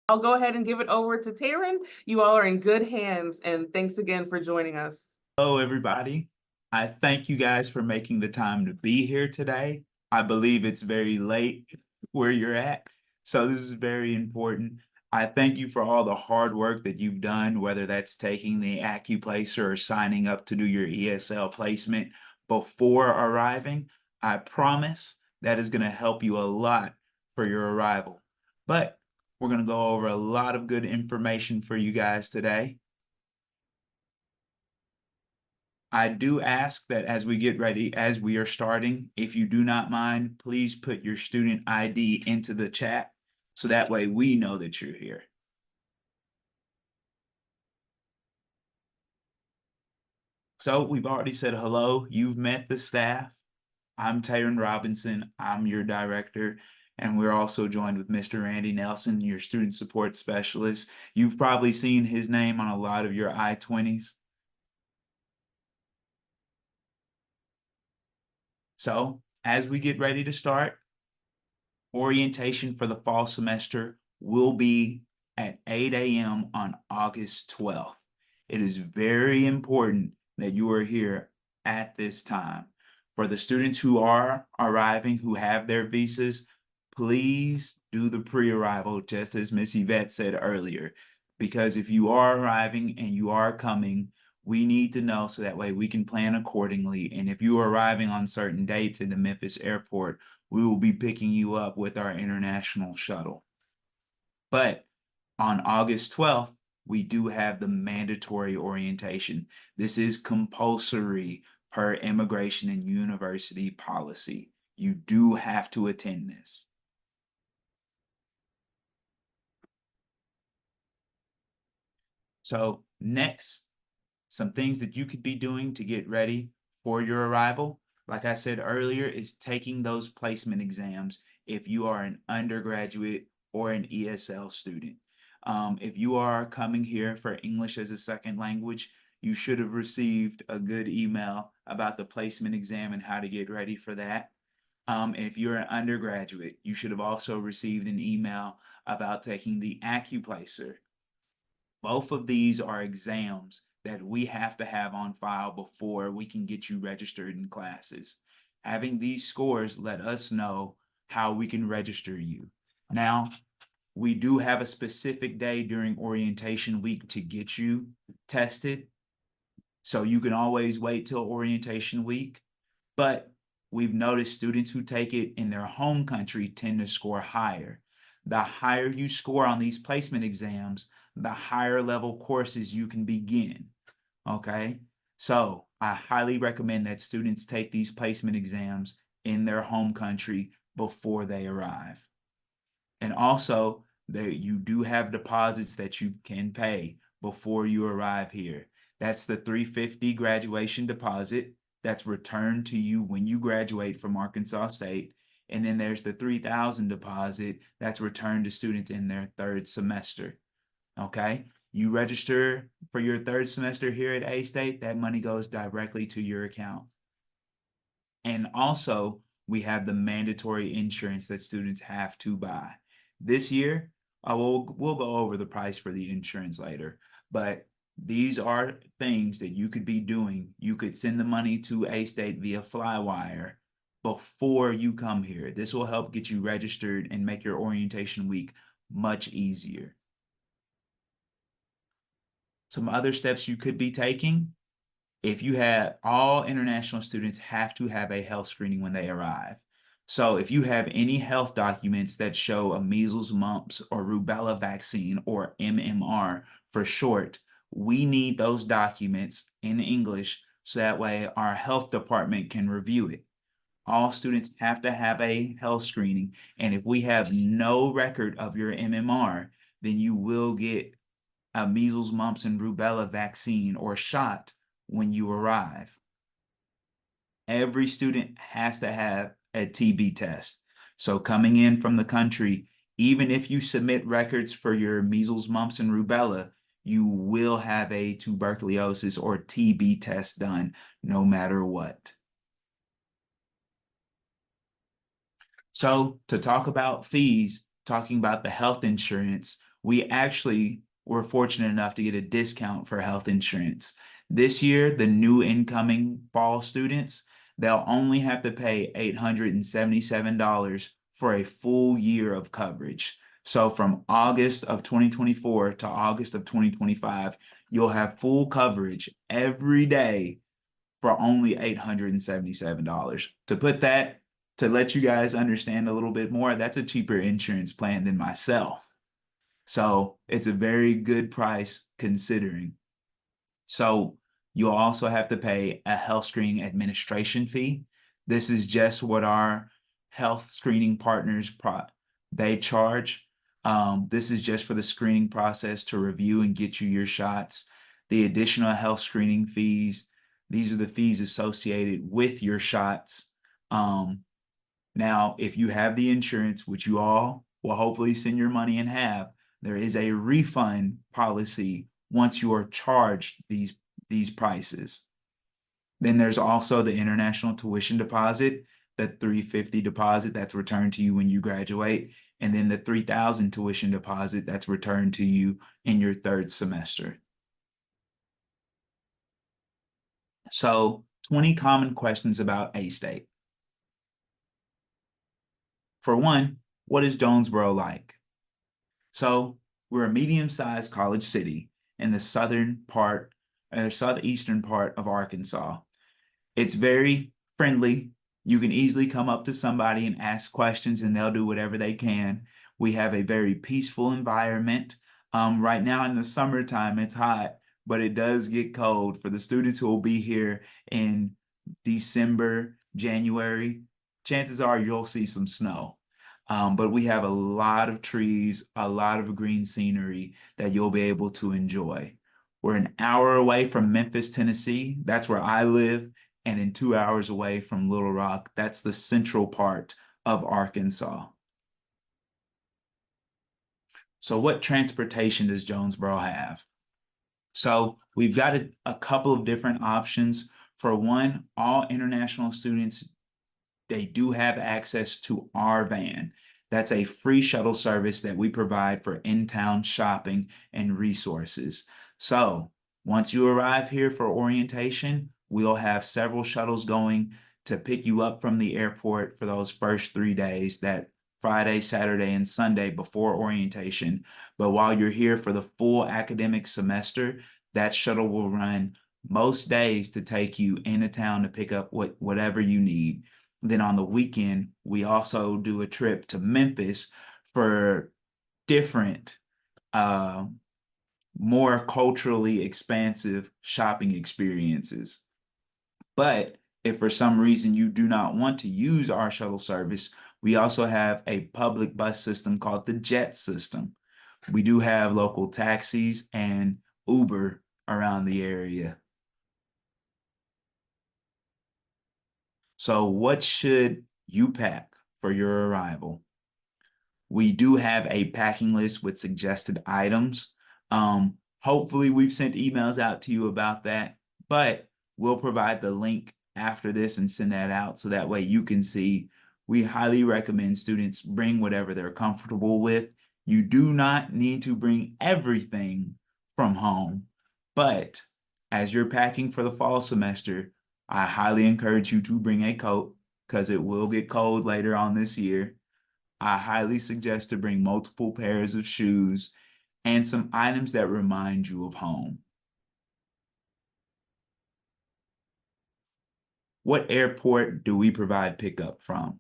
I'll go ahead and give it over to Taryn. You all are in good hands, and thanks again for joining us. Hello, everybody. I thank you guys for making the time to be here today. I believe it's very late where you're at, so this is very important. I thank you for all the hard work that you've done, whether that's taking the AccuPlacer or signing up to do your ESL placement before arriving. I promise that is going to help you a lot for your arrival. But we're going to go over a lot of good information for you guys today. I do ask that as we get ready, as we are starting, if you do not mind, please put your student ID into the chat so that way we know that you're here. So we've already said hello. You've met the staff. I'm Tyron Robinson. I'm your director. And we're also joined with Mr. Randy Nelson, your student support specialist. You've probably seen his name on a lot of your I-20s. So as we get ready to start, orientation for the fall semester will be at 8 a.m. on August 12th. It is very important that you are here at this time. For the students who are arriving, who have their visas, please do the pre-arrival, just as Miss Yvette said earlier, because if you are arriving and you are coming, we need to know so that way we can plan accordingly. And if you are arriving on certain dates in the Memphis airport, we will be picking you up with our international shuttle. But on August 12th, we do have the mandatory orientation. This is compulsory per immigration and university policy. You do have to attend this. So next, some things that you could be doing to get ready for your arrival. Like I said earlier, is taking those placement exams if you are an undergraduate or an ESL student. If you are coming here for English as a second language, you should have received a good email about the placement exam and how to get ready for that. If you're an undergraduate, you should have also received an email about taking the AccuPlacer. Both of these are exams that we have to have on file before we can get you registered in classes. Having these scores let us know how we can register you. Now, we do have a specific day during orientation week to get you tested. So you can always wait till orientation week. But we've noticed students who take it in their home country tend to score higher. The higher you score on these placement exams, the higher level courses you can begin. Okay. So I highly recommend that students take these placement exams in their home country before they arrive. And also, you do have deposits that you can pay before you arrive here. That's the $350 graduation deposit that's returned to you when you graduate from Arkansas State. And then there's the $3,000 deposit that's returned to students in their third semester. Okay. You register for your third semester here at A-State, that money goes directly to your account. And also, we have the mandatory insurance that students have to buy. This year, we'll go over the price for the insurance later, but these are things that you could be doing. You could send the money to A-State via Flywire before you come here. This will help get you registered and make your orientation week much easier. Some other steps you could be taking. If you have all international students have to have a health screening when they arrive. So if you have any health documents that show a measles, mumps, or rubella vaccine, or MMR for short, we need those documents in English so that way our health department can review it. All students have to have a health screening, and if we have no record of your MMR, then you will get a measles, mumps, and rubella vaccine or shot when you arrive. Every student has to have a TB test. So coming in from the country, even if you submit records for your measles, mumps, and rubella, you will have a tuberculosis or TB test done no matter what. So to talk about fees, talking about the health insurance, we actually were fortunate enough to get a discount for health insurance. This year, the new incoming fall students, they'll only have to pay $877 for a full year of coverage. So from August of 2024 to August of 2025, you'll have full coverage every day for only $877. To put that, to let you guys understand a little bit more, that's a cheaper insurance plan than myself. So it's a very good price considering. So you'll also have to pay a health screening administration fee. This is just what our health screening partners they charge. This is just for the screening process to review and get you your shots. The additional health screening fees, these are the fees associated with your shots. Now, if you have the insurance, which you all will hopefully send your money and have, there is a refund policy once you are charged these prices. Then there's also the international tuition deposit, the $350 deposit that's returned to you when you graduate, and then the $3,000 tuition deposit that's returned to you in your third semester. So 20 common questions about A-State. For one, what is Jonesboro like? So we're a medium-sized college city in the southeastern part of Arkansas. It's very friendly. You can easily come up to somebody and ask questions and they'll do whatever they can. We have a very peaceful environment. Right now in the summertime, it's hot, but it does get cold. For the students who will be here in December, January, chances are you'll see some snow. But we have a lot of trees, a lot of green scenery that you'll be able to enjoy. We're an hour away from Memphis, Tennessee. That's where I live. And then 2 hours away from Little Rock. That's the central part of Arkansas. So what transportation does Jonesboro have? So we've got a couple of different options. For one, all international students, they do have access to our van. That's a free shuttle service that we provide for in-town shopping and resources. So once you arrive here for orientation, we'll have several shuttles going to pick you up from the airport for those first 3 days, that Friday, Saturday, and Sunday before orientation. But while you're here for the full academic semester, that shuttle will run most days to take you into town to pick up whatever you need. Then on the weekend, we also do a trip to Memphis for different, more culturally expansive shopping experiences. But if for some reason you do not want to use our shuttle service, we also have a public bus system called the JET system. We do have local taxis and Uber around the area. So what should you pack for your arrival? We do have a packing list with suggested items. Hopefully we've sent emails out to you about that, but we'll provide the link after this and send that out so that way you can see. We highly recommend students bring whatever they're comfortable with. You do not need to bring everything from home, but as you're packing for the fall semester, I highly encourage you to bring a coat because it will get cold later on this year. I highly suggest to bring multiple pairs of shoes and some items that remind you of home. What airport do we provide pickup from?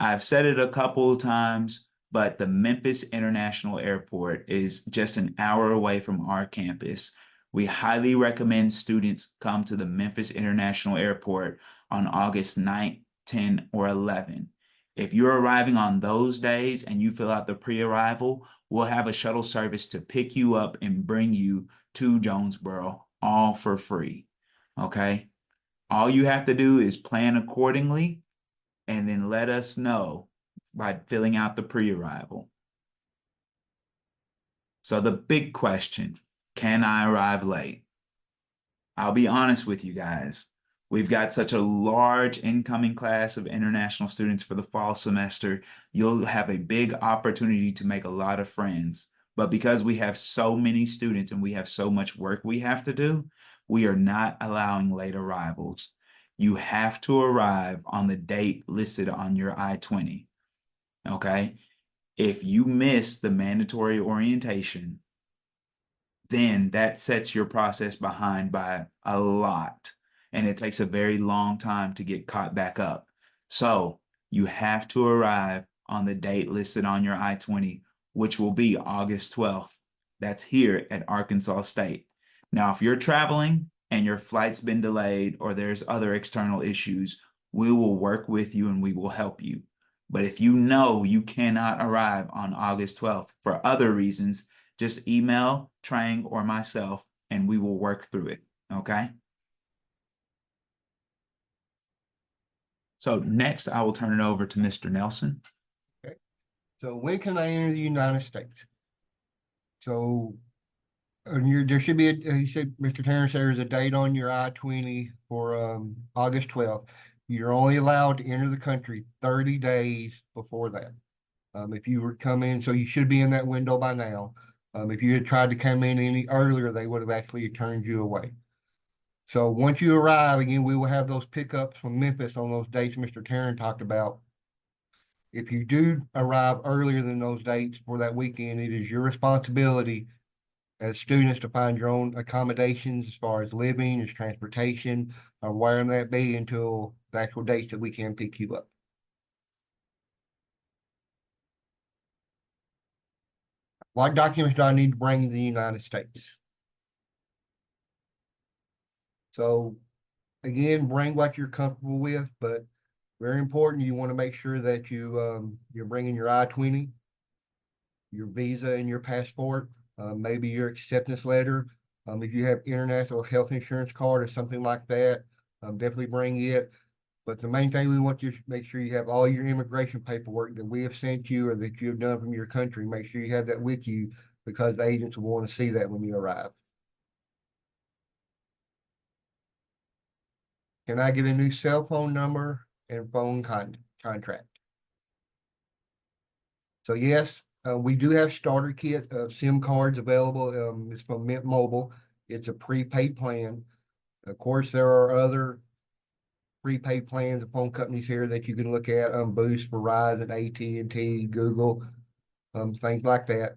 I've said it a couple of times, but the Memphis International Airport is just an hour away from our campus. We highly recommend students come to the Memphis International Airport on August 9th, 10, or 11. If you're arriving on those days and you fill out the pre-arrival, we'll have a shuttle service to pick you up and bring you to Jonesboro, all for free. Okay? All you have to do is plan accordingly and then let us know by filling out the pre-arrival. So the big question, can I arrive late? I'll be honest with you guys. We've got such a large incoming class of international students for the fall semester. You'll have a big opportunity to make a lot of friends. But because we have so many students and we have so much work we have to do, we are not allowing late arrivals. You have to arrive on the date listed on your I-20. Okay? If you miss the mandatory orientation, then that sets your process behind by a lot. And it takes a very long time to get caught back up. So you have to arrive on the date listed on your I-20, which will be August 12th. That's here at Arkansas State. Now, if you're traveling and your flight's been delayed or there's other external issues, we will work with you and we will help you. But if you know you cannot arrive on August 12th for other reasons, just email Trang or myself and we will work through it. Okay. So next, I will turn it over to Mr. Nelson. Okay. So when can I enter the United States? So there should be he said, Mr. Terrence, there's a date on your I-20 for August 12th. You're only allowed to enter the country 30 days before that. If you were to come in, so you should be in that window by now. If you had tried to come in any earlier, they would have actually turned you away. So once you arrive, again, we will have those pickups from Memphis on those dates Mr. Terran talked about. If you do arrive earlier than those dates for that weekend, it is your responsibility as students to find your own accommodations as far as living, as transportation, or where that be until the actual dates that we can pick you up. What documents do I need to bring to the United States? So again, bring what you're comfortable with, but very important, you want to make sure that you're bringing your I-20, your visa and your passport, maybe your acceptance letter. If you have international health insurance card or something like that, definitely bring it. But the main thing we want you to make sure you have all your immigration paperwork that we have sent you or that you have done from your country. Make sure you have that with you because the agents will want to see that when you arrive. Can I get a new cell phone number and phone contract? So yes, we do have starter kit SIM cards available. It's from Mint Mobile. It's a prepaid plan. Of course, there are other prepaid plans of phone companies here that you can look at, Boost, Verizon, AT&T, Google, things like that.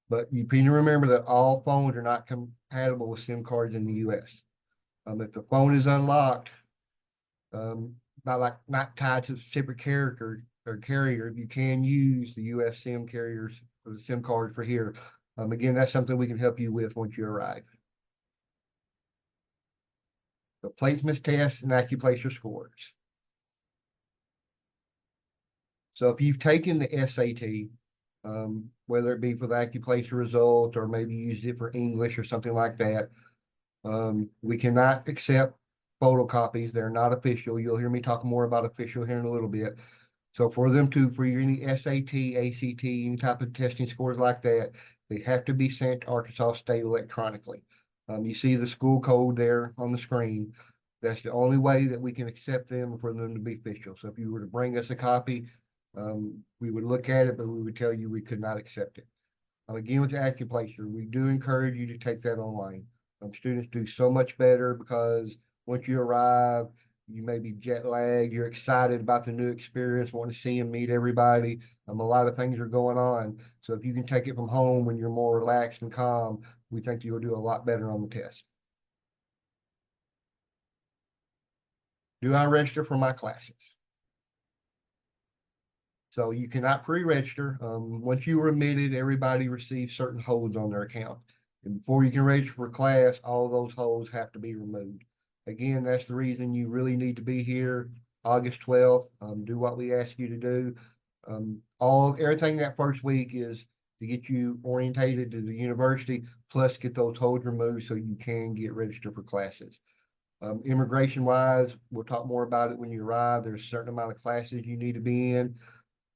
But you need to remember that all phones are not compatible with SIM cards in the US. If the phone is unlocked, not tied to a separate character or carrier, you can use the US SIM carriers or the SIM cards for here. Again, that's something we can help you with once you arrive. The placement tests and acupuncture scores. So if you've taken the SAT, whether it be for the acupuncture result or maybe used it for English or something like that, we cannot accept photocopies. They're not official. You'll hear me talk more about official here in a little bit. So for any SAT, ACT, any type of testing scores like that, they have to be sent to Arkansas State electronically. You see the school code there on the screen. That's the only way that we can accept them for them to be official. So if you were to bring us a copy, we would look at it, but we would tell you we could not accept it. Again, with the acupuncture, we do encourage you to take that online. Students do so much better because once you arrive, you may be jet lagged, you're excited about the new experience, want to see and meet everybody. A lot of things are going on. So if you can take it from home when you're more relaxed and calm, we think you'll do a lot better on the test. Do I register for my classes? So you cannot pre-register. Once you are admitted, everybody receives certain holds on their account. And before you can register for class, all those holds have to be removed. Again, that's the reason you really need to be here August 12th. Do what we ask you to do. Everything that first week is to get you orientated to the university, plus get those holds removed so you can get registered for classes. Immigration wise, we'll talk more about it when you arrive. There's a certain amount of classes you need to be in.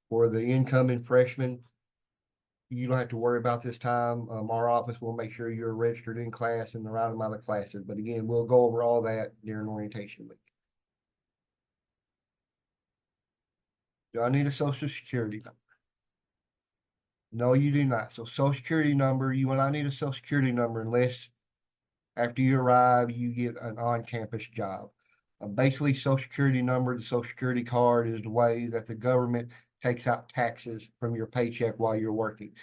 For the incoming freshmen, you don't have to worry about this time. Our office will make sure you're registered in class in the right amount of classes. But again, we'll go over all that during orientation week. Do I need a social security number? No, you do not. So social security number, you will not need a social security number unless after you arrive, you get an on-campus job. Basically, social security number, the social security card is the way that the government takes out taxes from your paycheck while you're working.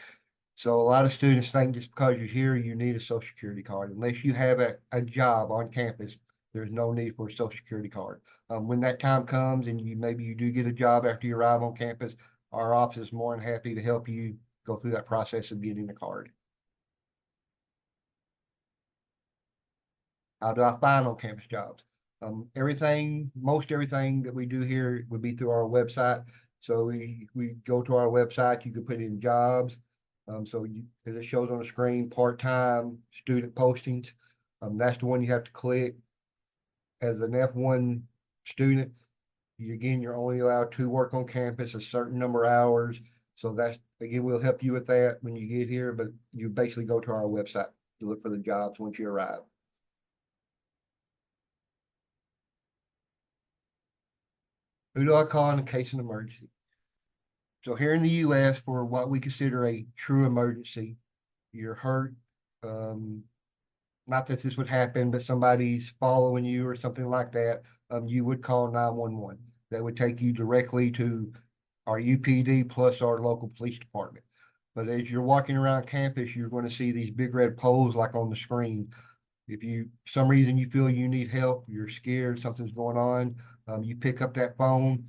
So a lot of students think just because you're here, you need a social security card. Unless you have a job on campus, there's no need for a social security card. When that time comes and maybe you do get a job after you arrive on campus, our office is more than happy to help you go through that process of getting the card. How do I find on-campus jobs? Most everything that we do here would be through our website. So we go to our website, you can put in jobs. As it shows on the screen, part-time student postings. That's the one you have to click. As an F1 student, you're only allowed to work on campus a certain number of hours. So again, we'll help you with that when you get here, but you basically go to our website to look for the jobs once you arrive. Who do I call in case of an emergency? So here in the US, for what we consider a true emergency, you're hurt, not that this would happen, but somebody's following you or something like that, you would call 911. That would take you directly to our UPD plus our local police department. But as you're walking around campus, you're going to see these big red poles like on the screen. If some reason you feel you need help, you're scared, something's going on, you pick up that phone,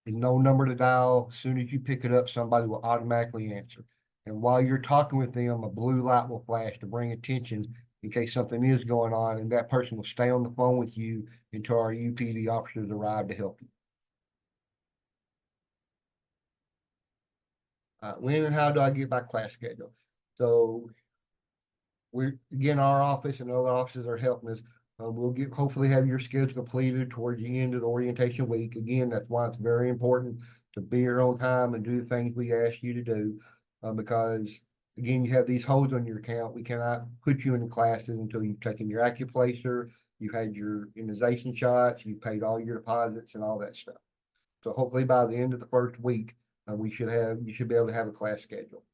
and no number to dial. As soon as you pick it up, somebody will automatically answer. And while you're talking with them, a blue light will flash to bring attention in case something is going on, and that person will stay on the phone with you until our UPD officers arrive to help you. When and how do I get my class schedule? So our office and other offices are helping us. We'll hopefully have your schedule completed towards the end of the orientation week. Again, that's why it's very important to be here on time and do the things we ask you to do. Because again, you have these holds on your account. We cannot put you in the classes until you've taken your acuplacer, you've had your immunization shots, you've paid all your deposits and all that stuff. So hopefully by the end of the first week, you should be able to have a class schedule.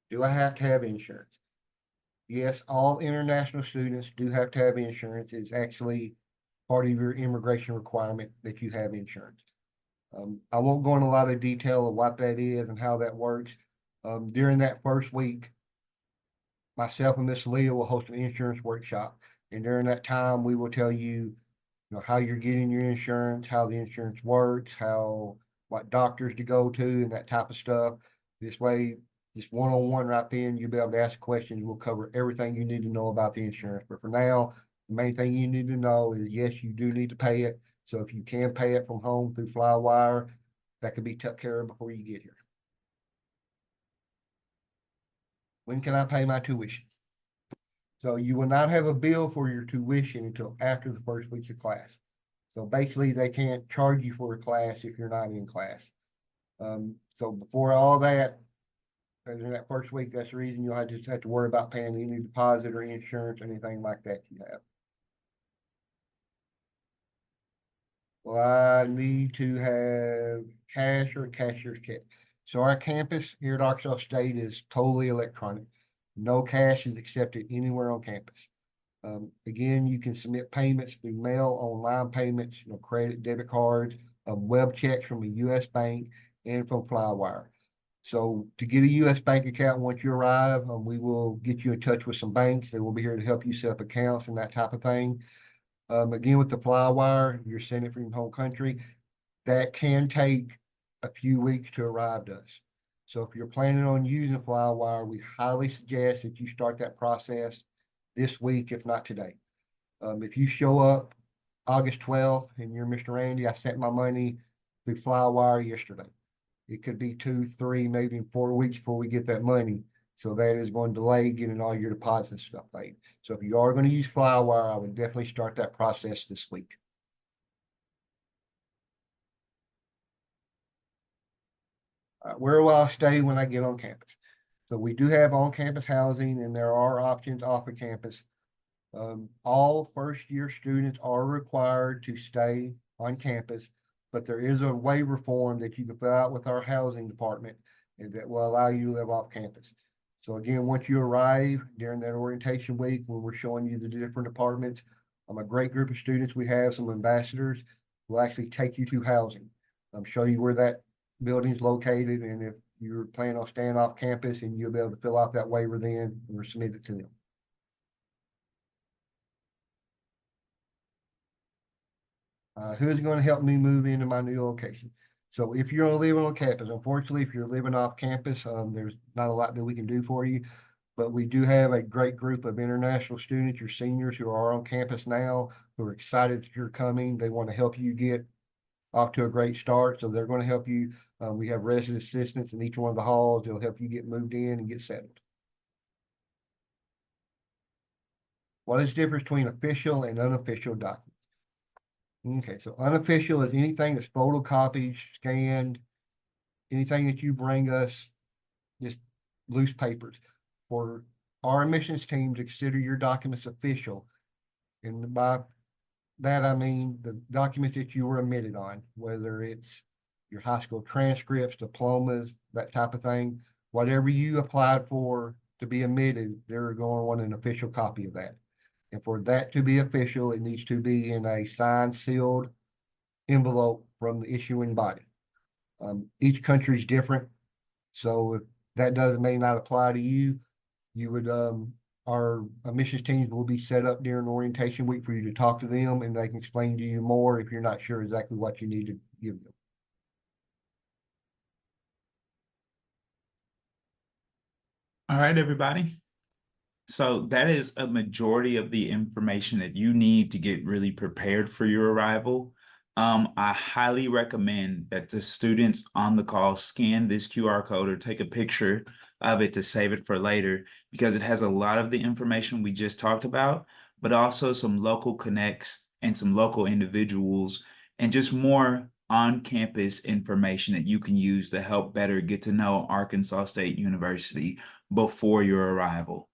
Do I have to have insurance? Yes, all international students do have to have insurance. It's actually part of your immigration requirement that you have insurance. I won't go into a lot of detail of what that is and how that works. During that first week, myself and Miss Leah will host an insurance workshop. And during that time, we will tell you, how you're getting your insurance, how the insurance works, what doctors to go to and that type of stuff. This way, just one-on-one right then, you'll be able to ask questions. We'll cover everything you need to know about the insurance. But for now, the main thing you need to know is, yes, you do need to pay it. So if you can pay it from home through Flywire, that can be took care of before you get here. When can I pay my tuition? So you will not have a bill for your tuition until after the first week of class. So basically, they can't charge you for a class if you're not in class. So before all that, in that first week, that's the reason you'll just have to worry about paying any deposit or insurance, anything like that you have. Well, I need to have cash or cashier's check. So our campus here at Arkansas State is totally electronic. No cash is accepted anywhere on campus. Again, you can submit payments through mail, online payments, credit, debit cards, web checks from a US bank and from Flywire. So to get a US bank account once you arrive, we will get you in touch with some banks. They will be here to help you set up accounts and that type of thing. Again, with the Flywire, you're sending it from home country. That can take a few weeks to arrive to us. So if you're planning on using Flywire, we highly suggest that you start that process this week, if not today. If you show up August 12th and you're Mr. Randy, I sent my money through Flywire yesterday. It could be 2, 3, maybe 4 weeks before we get that money. So that is going to delay getting all your deposits and stuff paid. So if you are going to use Flywire, I would definitely start that process this week. Where will I stay when I get on campus? So we do have on-campus housing and there are options off of campus. All first-year students are required to stay on campus, but there is a waiver form that you can fill out with our housing department and that will allow you to live off campus. So again, once you arrive during that orientation week, when we're showing you the different departments, a great group of students, we have some ambassadors will actually take you to housing. Show you where that building is located, and if you're planning on staying off campus, and you'll be able to fill out that waiver then or submit it to them. Who's going to help me move into my new location? So if you're living on campus, unfortunately, if you're living off campus, there's not a lot that we can do for you. But we do have a great group of international students, your seniors who are on campus now, who are excited that you're coming. They want to help you get off to a great start. So they're going to help you. We have resident assistants in each one of the halls. They'll help you get moved in and get settled. What is the difference between official and unofficial documents? Okay, so unofficial is anything that's photocopied, scanned, anything that you bring us, just loose papers. For our admissions team to consider your documents official, and by that I mean the documents that you were admitted on, whether it's your high school transcripts, diplomas, that type of thing, whatever you applied for to be admitted, they're going to want an official copy of that. And for that to be official, it needs to be in a signed, sealed envelope from the issuing body. Each country is different. So if that may not apply to you, you would, our admissions teams will be set up during orientation week for you to talk to them, and they can explain to you more if you're not sure exactly what you need to give them. All right, everybody. So that is a majority of the information that you need to get really prepared for your arrival. I highly recommend that the students on the call scan this QR code or take a picture of it to save it for later, because it has a lot of the information we just talked about, but also some local connects and some local individuals and just more on-campus information that you can use to help better get to know Arkansas State University before your arrival.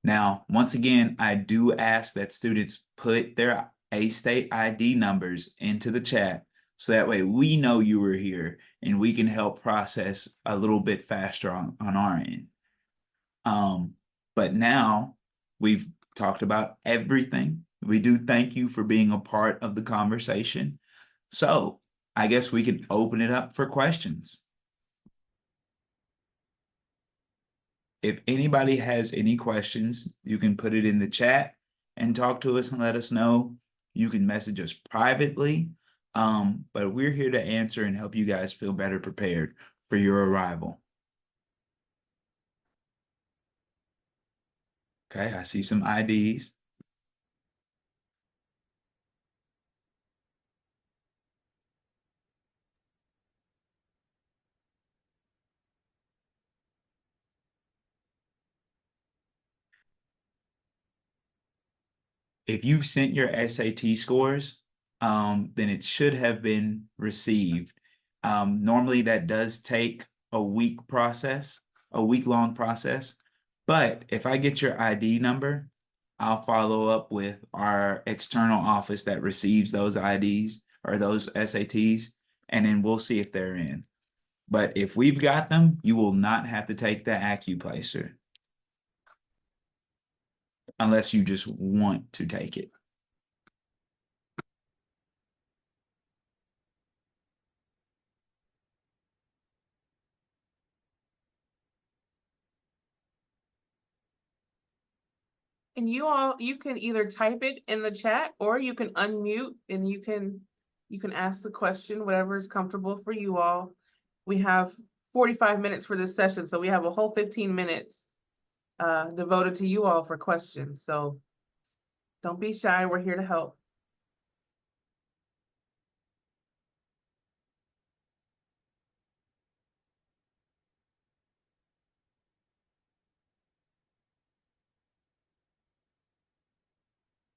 Now, once again, I do ask that students put their A-State ID numbers into the chat so that way we know you were here and we can help process a little bit faster on our end. But now we've talked about everything. We do thank you for being a part of the conversation. So I guess we can open it up for questions. If anybody has any questions, you can put it in the chat and talk to us and let us know. You can message us privately, but we're here to answer and help you guys feel better prepared for your arrival. Okay, I see some IDs. If you sent your SAT scores, then it should have been received. Normally that does take a week process, a week-long process. But if I get your ID number, I'll follow up with our external office that receives those IDs or those SATs, and then we'll see if they're in. But if we've got them, you will not have to take the AccuPlacer unless you just want to take it. And you can either type it in the chat or you can unmute and you can ask the question, whatever is comfortable for you all. We have 45 minutes for this session, so we have a whole 15 minutes devoted to you all for questions. So don't be shy, we're here to help.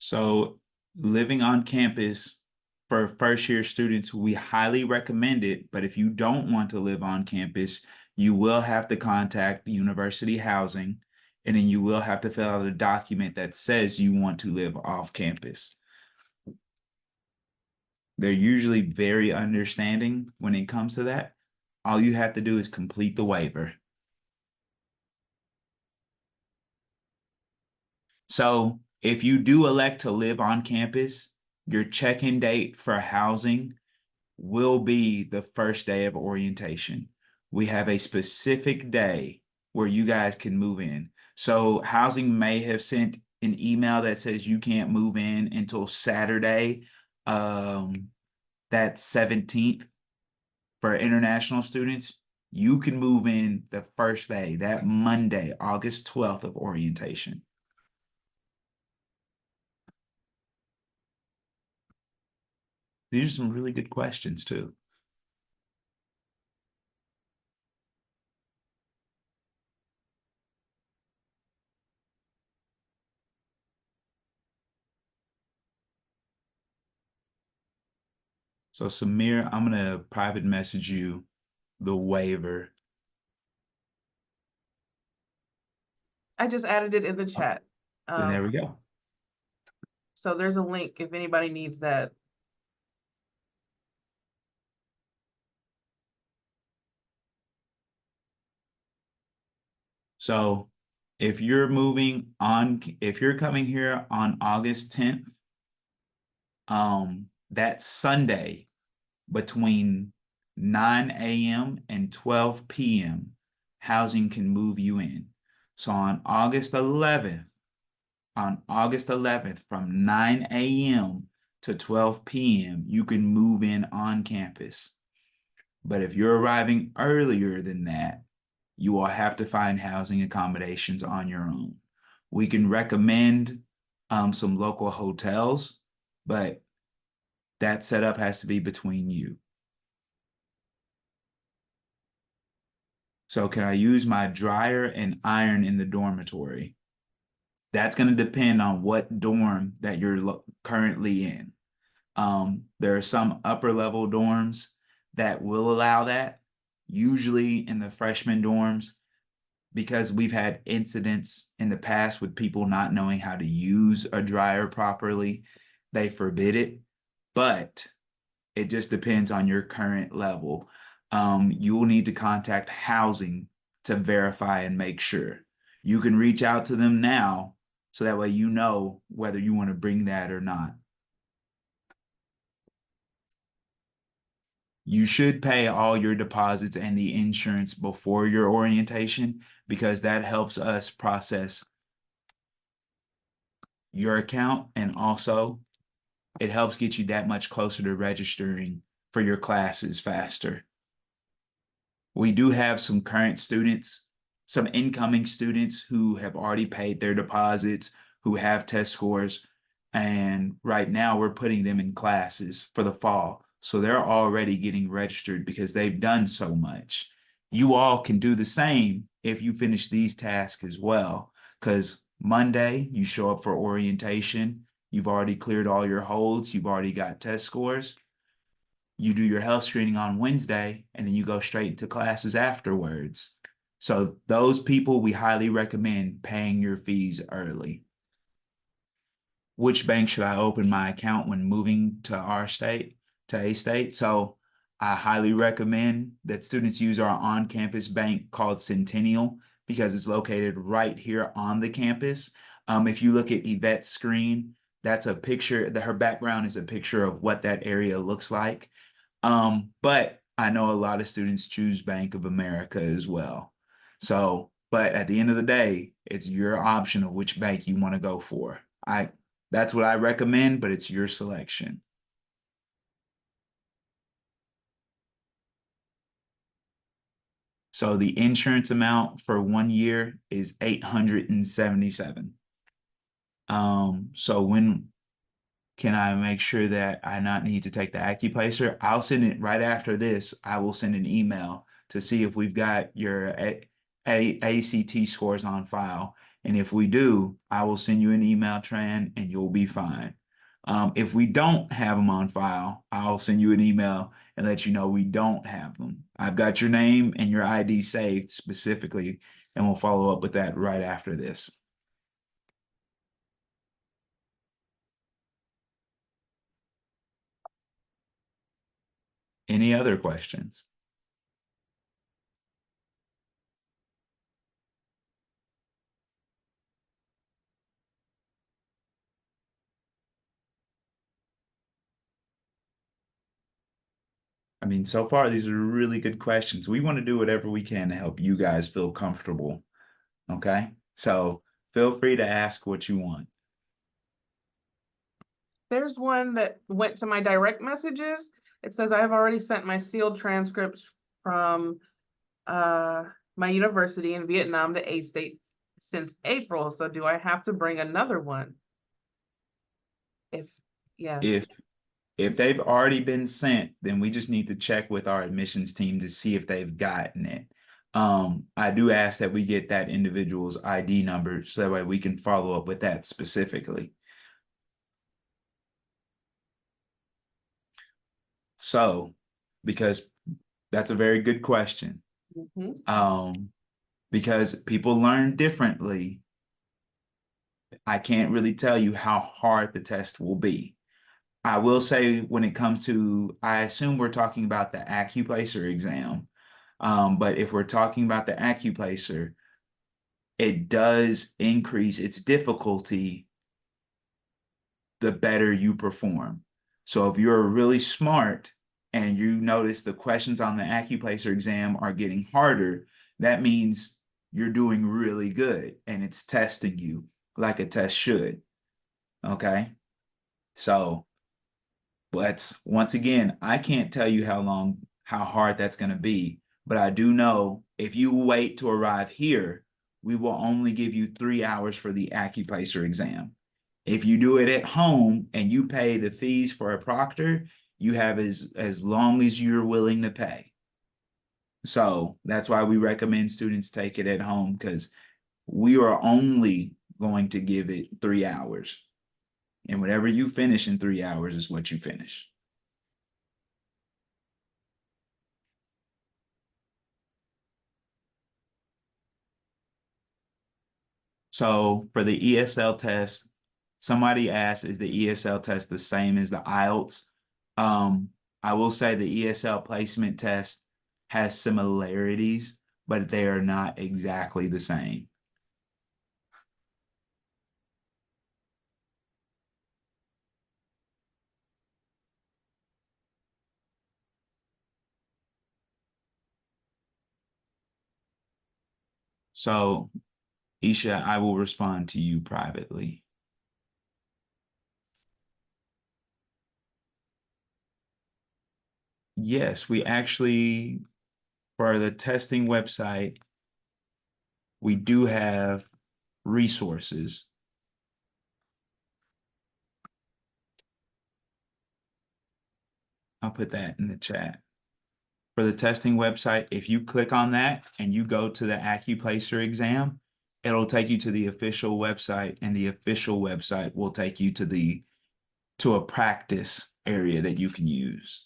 So living on campus for first year students, we highly recommend it. But if you don't want to live on campus, you will have to contact university housing, and then you will have to fill out a document that says you want to live off campus. They're usually very understanding when it comes to that. All you have to do is complete the waiver. So if you do elect to live on campus, your check-in date for housing will be the first day of orientation. We have a specific day where you guys can move in. So housing may have sent an email that says you can't move in until Saturday, that 17th for international students. You can move in the first day, that Monday, August 12th of orientation. These are some really good questions too. So Samir, I'm gonna private message you the waiver. I just added it in the chat. And there we go. So there's a link if anybody needs that. So if you're coming here on August 10th, that Sunday between 9 a.m. and 12 p.m., housing can move you in. So on August 11th, from 9 a.m. to 12 p.m., you can move in on campus. But if you're arriving earlier than that, you will have to find housing accommodations on your own. We can recommend some local hotels, but that setup has to be between you. So can I use my dryer and iron in the dormitory? That's going to depend on what dorm that you're currently in. There are some upper level dorms that will allow that. Usually in the freshman dorms, because we've had incidents in the past with people not knowing how to use a dryer properly, they forbid it. But it just depends on your current level. You will need to contact housing to verify and make sure. You can reach out to them now so that way you know whether you want to bring that or not. You should pay all your deposits and the insurance before your orientation because that helps us process your account, and also it helps get you that much closer to registering for your classes faster. We do have some current students, some incoming students who have already paid their deposits, who have test scores, and right now we're putting them in classes for the fall. So they're already getting registered because they've done so much. You all can do the same if you finish these tasks as well, because Monday you show up for orientation, you've already cleared all your holds, you've already got test scores. You do your health screening on Wednesday, and then you go straight into classes afterwards. So those people, we highly recommend paying your fees early. Which bank should I open my account when moving to our state, to a state? So I highly recommend that students use our on-campus bank called Centennial because it's located right here on the campus. If you look at Yvette's screen, that's a picture, her background is a picture of what that area looks like. But I know a lot of students choose Bank of America as well. So, but at the end of the day, it's your option of which bank you want to go for. That's what I recommend, but it's your selection. So the insurance amount for 1 year is $877. So when can I make sure that I not need to take the acuplacer? I'll send it right after this. I will send an email to see if we've got your ACT scores on file. And if we do, I will send you an email, Tran, and you'll be fine. If we don't have them on file, I'll send you an email and let you know we don't have them. I've got your name and your ID saved specifically, and we'll follow up with that right after this. Any other questions? I mean, so far, these are really good questions. We want to do whatever we can to help you guys feel comfortable. Okay? So feel free to ask what you want. There's one that went to my direct messages. It says, I have already sent my sealed transcripts from my university in Vietnam to A-State since April. So do I have to bring another one? Yes. If they've already been sent, then we just need to check with our admissions team to see if they've gotten it. I do ask that we get that individual's ID number so that way we can follow up with that specifically. So, because that's a very good question. Because people learn differently, I can't really tell you how hard the test will be. I will say when it comes to, I assume we're talking about the AccuPlacer exam. But if we're talking about the AccuPlacer, it does increase its difficulty the better you perform. So if you're really smart and you notice the questions on the AccuPlacer exam are getting harder, that means you're doing really good and it's testing you like a test should. Okay? So, but once again, I can't tell you how hard that's going to be, but I do know if you wait to arrive here, we will only give you 3 hours for the AccuPlacer exam. If you do it at home and you pay the fees for a proctor, you have as long as you're willing to pay. So that's why we recommend students take it at home, because we are only going to give it 3 hours. And whatever you finish in 3 hours is what you finish. So for the ESL test, somebody asked, is the ESL test the same as the IELTS? I will say the ESL placement test has similarities, but they are not exactly the same. So, Isha, I will respond to you privately. Yes, we actually, for the testing website, we do have resources. I'll put that in the chat. For the testing website, if you click on that and you go to the AccuPlacer exam, it'll take you to the official website, and the official website will take you to a practice area that you can use.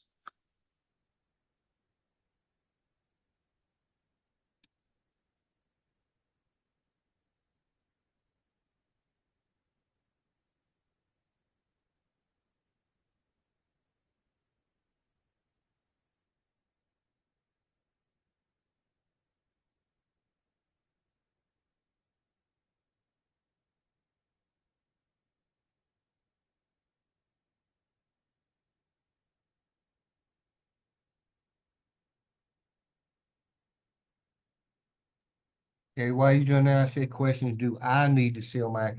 Okay, while you're doing that, I said questions, do I need to seal my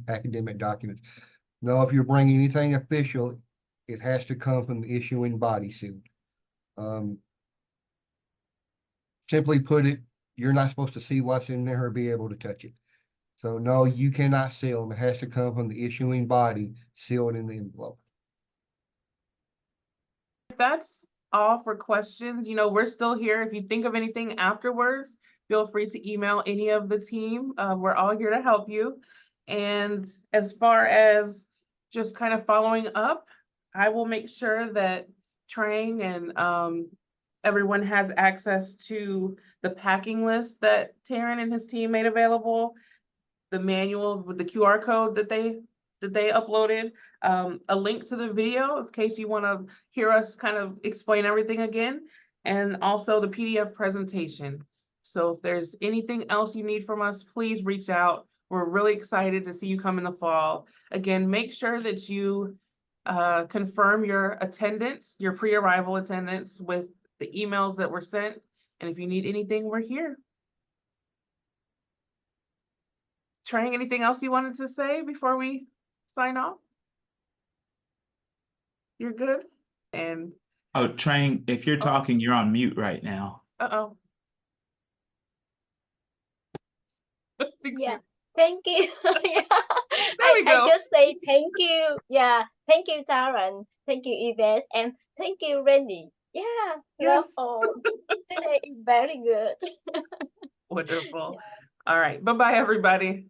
academic documents? No, if you're bringing anything official, it has to come from the issuing body suit. Simply put it, you're not supposed to see what's in there or be able to touch it. So no, you cannot seal them. It has to come from the issuing body, sealed in the envelope. That's all for questions. We're still here. If you think of anything afterwards, feel free to email any of the team. We're all here to help you. And as far as just kind of following up, I will make sure that Trang and everyone has access to the packing list that Taryn and his team made available, the manual with the QR code that they that they uploaded, a link to the video in case you want to hear us kind of explain everything again, and also the PDF presentation. So if there's anything else you need from us, please reach out. We're really excited to see you come in the fall. Again, make sure that you confirm your attendance, your pre-arrival attendance with the emails that were sent. And if you need anything, we're here. Trang, anything else you wanted to say before we sign off? You're good? And Oh, Trang, if you're talking, you're on mute right now. uh-oh. Yeah, thank you. Yeah, we I go. just say thank you. Yeah, thank you, Darren. Thank you, Yves, and thank you, Randy. Yeah, love Yes. all. Today is very good. Wonderful. Yeah. All right. Bye-bye, everybody.